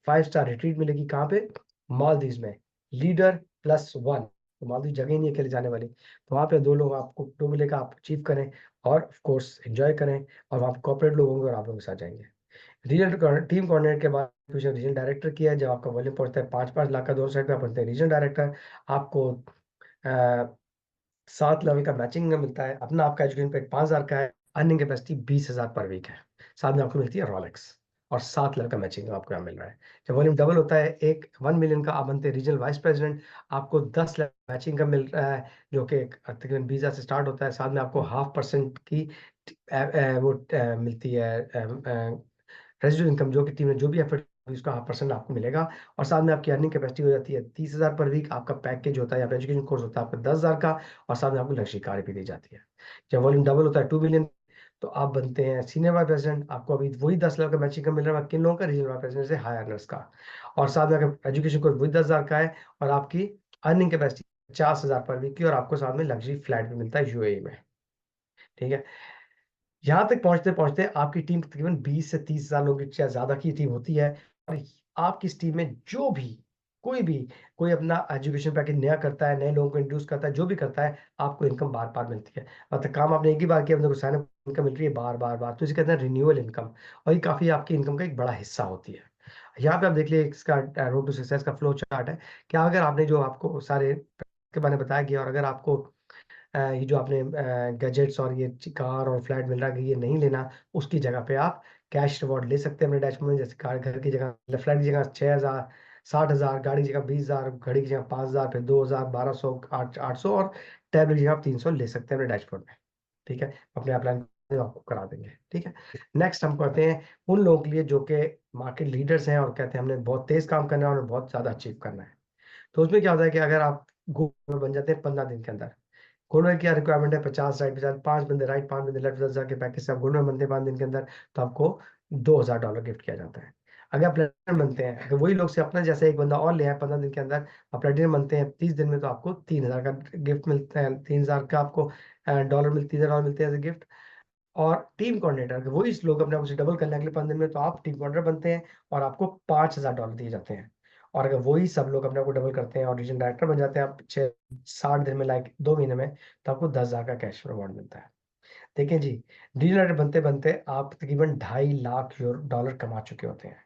5 स्टार रिट्रीट मिलेगी। कहाँ पे, मालदीव में, लीडर+1। तो मालदीव जगह ही नहीं है अकेले जाने वाली, तो वहाँ पे 2 लोग आपको 2 मिलेगा, आप अचीव करें और ऑफ कोर्स एंजॉय करें। और वहाँ पे कॉर्पोरेट लोग होंगे और आप लोगों के साथ जाएंगे। रीजनल टीम कोऑर्डिनेटर के बाद पोजीशन रीजनल डायरेक्टर की है। जब आपका वॉल्यूम पड़ता है 5-5 लाख का, दोनों साइड पे आप बनते हैं रीजनल डायरेक्टर। आपको 7 लेवल का मैचिंग मिलता है। अपना आपका एजुकेशन पे 5,000 का है, अर्निंग कैपेसिटी 20,000 पर वीक है। साथ में आपको मिलती है रॉलेक्स, और 7 लेवल का मैचिंग आपको यहाँ मिल रहा है। जब वॉल्यूम डबल होता है 1 मिलियन का, आप बनते हैं रीजनल वाइस प्रेसिडेंट। आपको 10 लेवल मैचिंग का मिल रहा है, जो कि तकरीबन 20,000 से स्टार्ट होता है। साथ में आपको 0.5% की वो मिलती है रेजिडुअल इनकम, जो कि टीम ने जो भी एफर्ट उसका 0.5% आपको मिलेगा। और साथ में आपकी अर्निंग कैपेसिटी हो जाती है 30,000 पर वीक। आपका पैकेज होता है या एजुकेशन कोर्स होता है आपका 10,000 का, और साथ में आपको लग्जरी कार भी दी जाती है। जब वॉल्यूम डबल होता है 2 बिलियन, तो आप बनते हैं सीनियर वाइस प्रेसिडेंट। आपको अभी वही 10 लाख का मैचिंग का मिल रहा है, किन लोगों का, रीजनल वाइस प्रेसिडेंट से हाई अर्नर्स का। और साथ में अगर एजुकेशन कोर्स वही 10,000 का है, और आपकी अर्निंग कैपेसिटी 50,000 पर वीक की, और आपको साथ में लग्जरी फ्लैट भी मिलता है यूएई में। ठीक है, यहाँ तक पहुंचते पहुंचते आपकी टीम तकरीबन 20 से 30,000 लोगों की या ज्यादा की टीम होती है। और आपकी इस टीम में जो भी कोई भी कोई अपना एजुकेशन पैकेज नया करता है, नए लोगों को इंट्रोड्यूस करता है, जो भी करता है, आपको इनकम बार बार मिलती है। मतलब काम आपने एक ही बार किया, मतलब साइन इनकम मिल रही है बार बार बार, तो इसे कहते हैं रिन्यूअल इनकम। और ये काफी आपकी इनकम का एक बड़ा हिस्सा होती है। यहाँ पे आप देख लिए इसका रोड टू सक्सेस का फ्लो चार्ट है। क्या अगर आपने जो आपको सारे के बारे में बताया गया, और अगर आपको ये जो आपने गैजेट्स और ये कार और फ्लैट मिल रहा है, ये नहीं लेना, उसकी जगह पे आप कैश रिवॉर्ड ले सकते हैं अपने डैशबोर्ड में। जैसे कार, घर की जगह, फ्लैट की जगह 6,000, 60,000, गाड़ी की जगह 20,000, घड़ी की जगह 5,000, फिर 2,000, 1,200, 800, और टैबलेट की जगह आप 300 ले सकते हैं अपने डैशबोर्ड में। ठीक है, अपने आप प्लान आपको करा देंगे। ठीक है, नेक्स्ट हम कहते हैं उन लोगों के लिए जो कि मार्केट लीडर्स हैं और कहते हैं हमने बहुत तेज काम करना है और बहुत ज्यादा अचीव करना है। तो उसमें क्या होता है कि अगर आप गोल में बन जाते हैं 15 दिन के अंदर, गोल्ड में क्या रिक्वायरमेंट है, 50 राइट, 50, 5 बंदे राइट, 5 बंदे लेफ्ट, 10,000 के पैकेज से आप गोल्ड में बनते हैं 5 दिन के अंदर, तो आपको $2,000 गिफ्ट किया जाता है। अगर आप प्लेटिनम बनते हैं, अगर वही लोग से अपना जैसे एक बंदा और ले आए 15 दिन के अंदर, आप प्लेटिनम बनते हैं 30 दिन में, तो आपको 3,000 का गिफ्ट मिलता है। 3,000 का आपको डॉलर मिलते, 3,000 मिलते हैं एज ए गिफ्ट। और टीम कोऑर्डिनेटर, अगर वही लोग अपने आप से डबल कर लें अगले 5 दिन में, तो आप टीम कोऑर्डिनेटर बनते हैं और आपको $5,000 दिए जाते हैं। और अगर वही सब लोग अपने आप को डबल करते हैं और रीजन डायरेक्टर बन जाते हैं आप 60 दिन में, लाइक 2 महीने में, तो आपको 10,000 का कैश रिवॉर्ड मिलता है। देखिए जी, रीजन डायरेक्टर बनते बनते आप तकरीबन $2.5 लाख डॉलर कमा चुके होते हैं।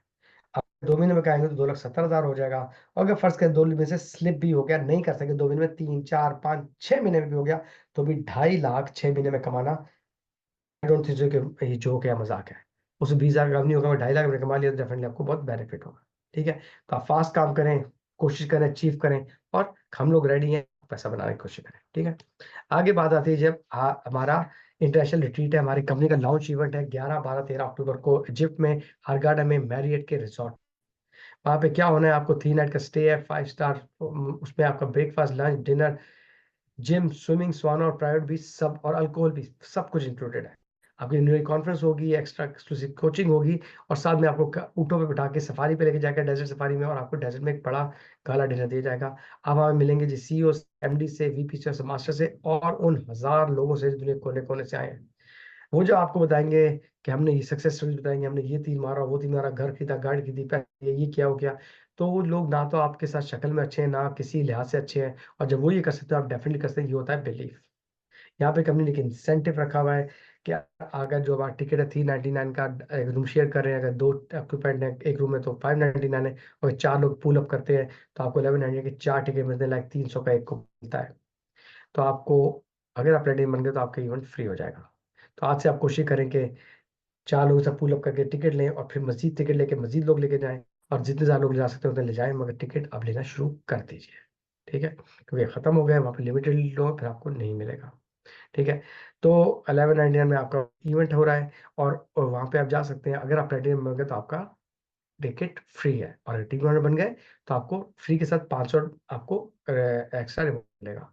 2 महीने में कराएंगे तो 2,70,000 हो जाएगा। और अगर फर्ज करें 2 महीने से स्लिप भी हो गया, नहीं कर सके 2 महीने में, 3, 4, 5, 6 महीने में भी हो गया, तो भी 2.5 लाख 6 महीने में कमाना, आई डोंट थिंक कि ये जोक है, मजाक है। उसे 20,000 काम नहीं होगा, 2.5 लाख में कमा लिया तो डेफिनेटली आपको बहुत बेनिफिट होगा। ठीक है, तो आप फास्ट काम करें, कोशिश करें, अचीव करें, और हम लोग रेडी हैं, पैसा बनाने की कोशिश करें। ठीक है, आगे बात आती है जब हमारा इंटरनेशनल रिट्रीट है, हमारी कंपनी का लॉन्च इवेंट है 11, 12, 13 अक्टूबर को इजिप्ट में हरगाडा में मैरियट के रिसोर्ट। वहाँ पे क्या होना है, आपको 3 नाइट का स्टे है, 5 स्टार, उसमें आपका breakfast, lunch, dinner, gym, swimming, sauna और प्राइवेट भी सब, और अल्कोहल भी, सब कुछ इंक्लूडेड है। आपकी न्यू कॉन्फ्रेंस होगी, एक्स्ट्रा एक्सक्लूसिव कोचिंग होगी, और साथ में आपको ऊँटों पे बिठा के सफारी पे लेके जाएगा, डेजर्ट सफारी में, और आपको डेजर्ट में एक बड़ा गाला डिनर दिया जाएगा। आप वहाँ मिलेंगे जी सीईओ, एमडी से, वीपी से, मास्टर से, और उन हजार लोगों से दुनिया कोने कोने से आए हैं। वो जो आपको बताएंगे कि हमने ये सक्सेस स्टोरी बताएंगे, हमने ये तीर मारा, वो तीर मारा, घर खरीदा, गाड़ी खरीदी, पैसे, ये किया, वो किया। तो वो लोग ना तो आपके साथ शक्ल में अच्छे हैं, ना किसी लिहाज से अच्छे हैं, और जब वो ये कर सकते हो, आप डेफिनेटली कर सकते हैं। ये होता है बिलीफ। यहाँ पे कंपनी ने एक इंसेंटिव रखा हुआ है कि अगर जो हमारा टिकट है 399 का, एक रूम शेयर कर रहे हैं, अगर 2 ऑक्यूपेंट है एक रूम में तो 599 है, और 4 लोग पुल अप करते हैं तो आपको 1199 के 4 टिकट मिलते हैं, लाइक 300 का एक को मिलता है। तो आपको, अगर आप प्लेटिनम बन गए तो आपका इवेंट फ्री हो जाएगा। तो आज से आप कोशिश करें कि 4 लोगों से पुल अप करके टिकट लें, और फिर मजीद टिकट लेके मजीद लोग लेके जाएं, और जितने ज़्यादा लोग ले जा सकते हैं उतने ले जाएं, मगर टिकट अब लेना शुरू कर दीजिए। ठीक है, क्योंकि खत्म हो गया, वहाँ पे लिमिटेड लोग, फिर आपको नहीं मिलेगा। ठीक है, तो 1199 में आपका इवेंट हो रहा है, और वहाँ पे आप जा सकते हैं। अगर आप प्लेटिनम बन गए तो आपका टिकट फ्री है, और अगर टीम बन गए तो आपको फ्री के साथ 500 आपको एक्स्ट्रा रिवॉर्ड मिलेगा।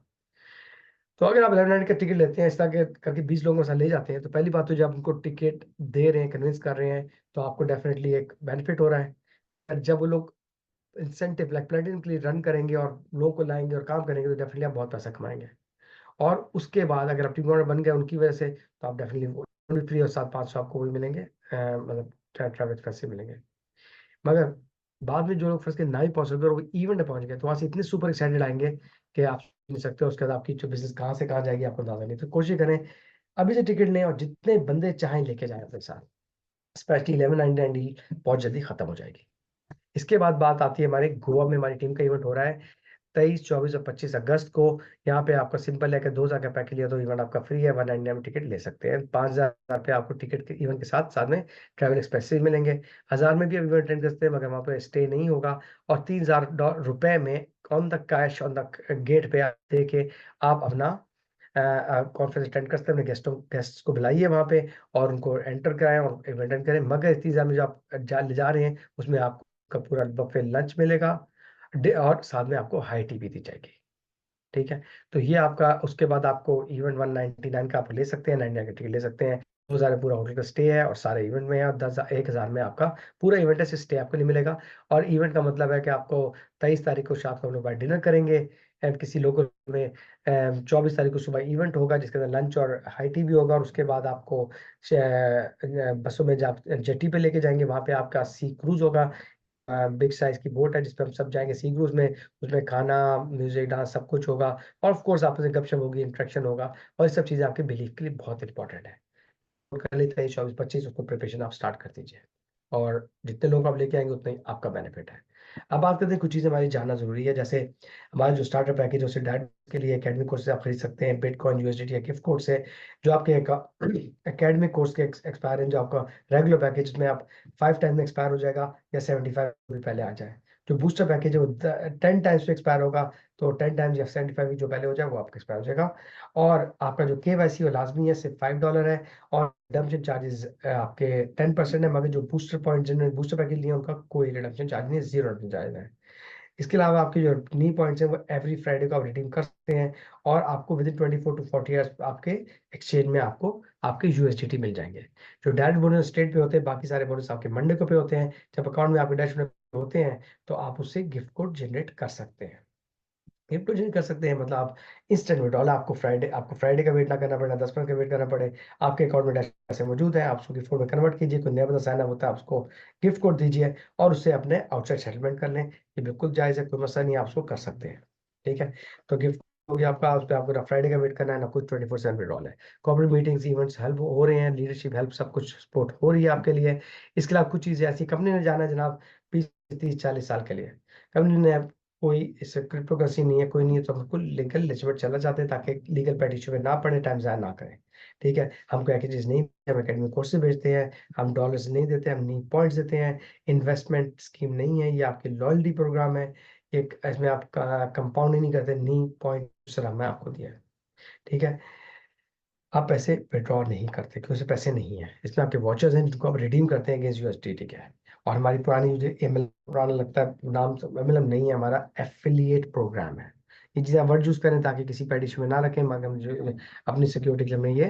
तो अगर आप 1199 का टिकट लेते हैं, इस तरह के करके 20 लोगों के साथ ले जाते हैं, तो पहली बात तो जब उनको टिकट दे रहे हैं, कन्विंस कर रहे हैं, तो आपको डेफिनेटली एक बेनिफिट हो रहा है। और जब वो लोग इंसेंटिव लाइक प्लेटिनम के लिए रन करेंगे और लोगों को लाएंगे और काम करेंगे, तो डेफिनेटली आप बहुत पैसा कमाएंगे। और उसके बाद अगर आप टीम मेंबर बन गए उनकी वजह से, तो आप डेफिनेटली फ्री, और साथ 500 आपको भी मिलेंगे, मतलब ट्रैवल पैसे मिलेंगे। मगर बाद में जो लोग फंस के ना ही पहुंच सके और वो इवेंट में पहुंच गए, तो वहां से इतने सुपर एक्साइटेड आएंगे कि आप नहीं सकते। उसके बाद आपकी जो बिजनेस कहाँ से कहाँ जाएगी आपको अंदाजा नहीं। तो कोशिश करें अभी से टिकट लें, और जितने बंदे चाहें लेके जाएं अपने साथ। स्पेशली 1199 डील बहुत जल्दी खत्म हो जाएगी। इसके बाद बात आती है हमारे गोवा में, हमारी टीम का इवेंट हो रहा है 23, 24 और 25 अगस्त को। यहाँ पे आपका सिंपल है कि 2,000 का पैकेज लिया तो इवेंट आपका फ्री है, 199 में टिकट ले सकते हैं। 5,000 पे आपको टिकट के इवेंट के साथ साथ में ट्रैवल एक्सपेंसेस भी मिलेंगे। 1,000 में भी आप इवेंट अटेंड कर सकते हैं, मगर वहाँ पे स्टे नहीं होगा। और 3,000 रुपए में on the cash on the gate पे आप दे के आप अपना कॉन्फ्रेंस अटेंड कर सकते हैं। अपने गेस्ट्स को बुलाइए वहाँ पे, और उनको एंटर कराएं और इवेंट अटेंड करें। मगर 30,000 में जो आप ले जा रहे हैं, उसमें आपका पूरा बफे लंच मिलेगा, और साथ में आपको हाई टी भी दी जाएगी। ठीक है, तो ये आपका, उसके बाद आपको इवेंट 199 का आप ले सकते हैं, 99 का टिकट ले सकते हैं। 2,000 में पूरा होटल का स्टे है, और सारे इवेंट में है, और 1,000 में आपका पूरा इवेंट है, स्टे आपको नहीं मिलेगा। और इवेंट का मतलब है कि आपको 23 तारीख को शाम को हम लोग बाहर डिनर करेंगे किसी लोकल में। 24 तारीख को सुबह इवेंट होगा जिसके अंदर लंच और हाई टी भी होगा, और उसके बाद आपको बसों में जब जेटी पे लेके जाएंगे, वहाँ पे आपका सी क्रूज होगा। बिग साइज की बोट है जिसपे हम सब जाएंगे सी क्रूज में। उसमें खाना, म्यूजिक, डांस सब कुछ होगा, और ऑफ कोर्स आपस में गपशप होगी, इंटरेक्शन होगा, और ये सब चीजें आपके बिलीफ के लिए बहुत इंपॉर्टेंट है। और कर लेते हैं 24-25 उसको प्रिपरेशन आप स्टार्ट कर दीजिए, और जितने लोग आप लेके आएंगे उतने ही आपका बेनिफिट है। अब बात करते हैं, कुछ चीज़ें हमारी जानना जरूरी है, जैसे हमारा जो स्टार्टर पैकेज है, उसे डायरेक्ट के लिए एकेडमिक कोर्स से आप खरीद सकते हैं, बिटकॉइन, यूएसडीटी या गिफ्ट कोर्स है। जो आपके एकेडमिक कोर्स के एक्सपायर हैं, जो आपका रेगुलर पैकेज में आप 5 टाइम में एक्सपायर हो जाएगा, या 75 भी पहले आ जाए। जो बूस्टर पैकेज है वो 10 टाइम्स पे एक्सपायर होगा, तो 10 टाइम्स या 75 जो पहले हो जाए वो आपका एक्सपायर हो जाएगा। और आपका जो केवाईसी वो लाजमी है, सिर्फ $5 है, और रिडम्पशन चार्जेस आपके 10% है। मगर जो बूस्टर पॉइंट, जिन्होंने बूस्टर पैकेज लिया उनका कोई रिडम्पशन चार्ज नहीं है, 0 रिडम्पशन चार्ज है। इसके अलावा आपके जो नी पॉइंट्स हैं वो एवरी फ्राइडे को आप रिडीम कर सकते हैं, और आपको विद इन 24 to 40 आवर्स आपके एक्सचेंज में आपको आपके यूएसडीटी मिल जाएंगे। जो डायरेक्ट बोनस स्टेट पे होते हैं, बाकी सारे बोनस आपके मंडे को पे होते हैं। जब अकाउंट में आपके डैश होते हैं, तो आप उससे गिफ्ट कोड जनरेट कर सकते हैं। गिफ्ट जनरेट कर सकते हैं मतलब आप इंस्टेंट विड्रॉल, आपको फ्राइडे का वेट ना करना पड़े, 10 मिनट का वेट करना पड़े। आपके अकाउंट में डैश पैसे मौजूद है, आप उसको गिफ्ट कोड में कन्वर्ट कीजिए। कोई नया बंदा साइन अप होता है, आप उसको गिफ्ट कोड दीजिए, और उससे अपने आउटसाइड सेटलमेंट कर लें। ये बिल्कुल जायज़ है, कोई मसला नहीं है, आप उसको कर सकते हैं। ठीक है, तो गिफ्ट हो गया आपका, उस पे आपको ना फ्राइडे का वेट करना है ना कुछ, 24/7 विड्रॉल है। कॉर्पोरेट मीटिंग्स, इवेंट्स हेल्प हो रहे हैं, लीडरशिप हेल्प, सब कुछ सपोर्ट हो रही है आपके लिए। इसके अलावा कुछ चीजें ऐसी, कंपनी ने जाना है जनाब 20 30 40 साल के लिए, कंपनी ने कोई इस क्रिप्टोकरेंसी नहीं है, कोई नहीं है, तो हम बिल्कुल लीगल लिचमेंट चला जाते हैं ताकि लीगल पेटिशन में ना पड़े, टाइम ज़ाया ना करें। ठीक है, हमको पैकेजेस नहीं, हम एकेडमिक कोर्सेज भेजते हैं, हम डॉलर्स नहीं देते, हम नहीं पॉइंट्स देते हैं, इन्वेस्टमेंट स्कीम नहीं है, ये आपकी लॉयल्टी प्रोग्राम है। एक इसमें आप कंपाउंड ही नहीं करते, नहीं पॉइंट दूसरा मैं आपको दिया है। ठीक है, आप पैसे विड्रॉ नहीं करते क्योंकि उसमें पैसे नहीं है, इसमें आपके वॉचर्स हैं जिनको आप रिडीम करते हैं अगेंस्ट यूएसडी। ठीक है, और हमारी पुरानी जो एमएल, पुराना लगता है नाम, एमएलएम नहीं है, हमारा एफिलिएट प्रोग्राम है। ये चीज़ें वर्ड यूज करें ताकि किसी पेडिशन में ना रखें, मगर हम जो अपनी सिक्योरिटी के लिए हमें ये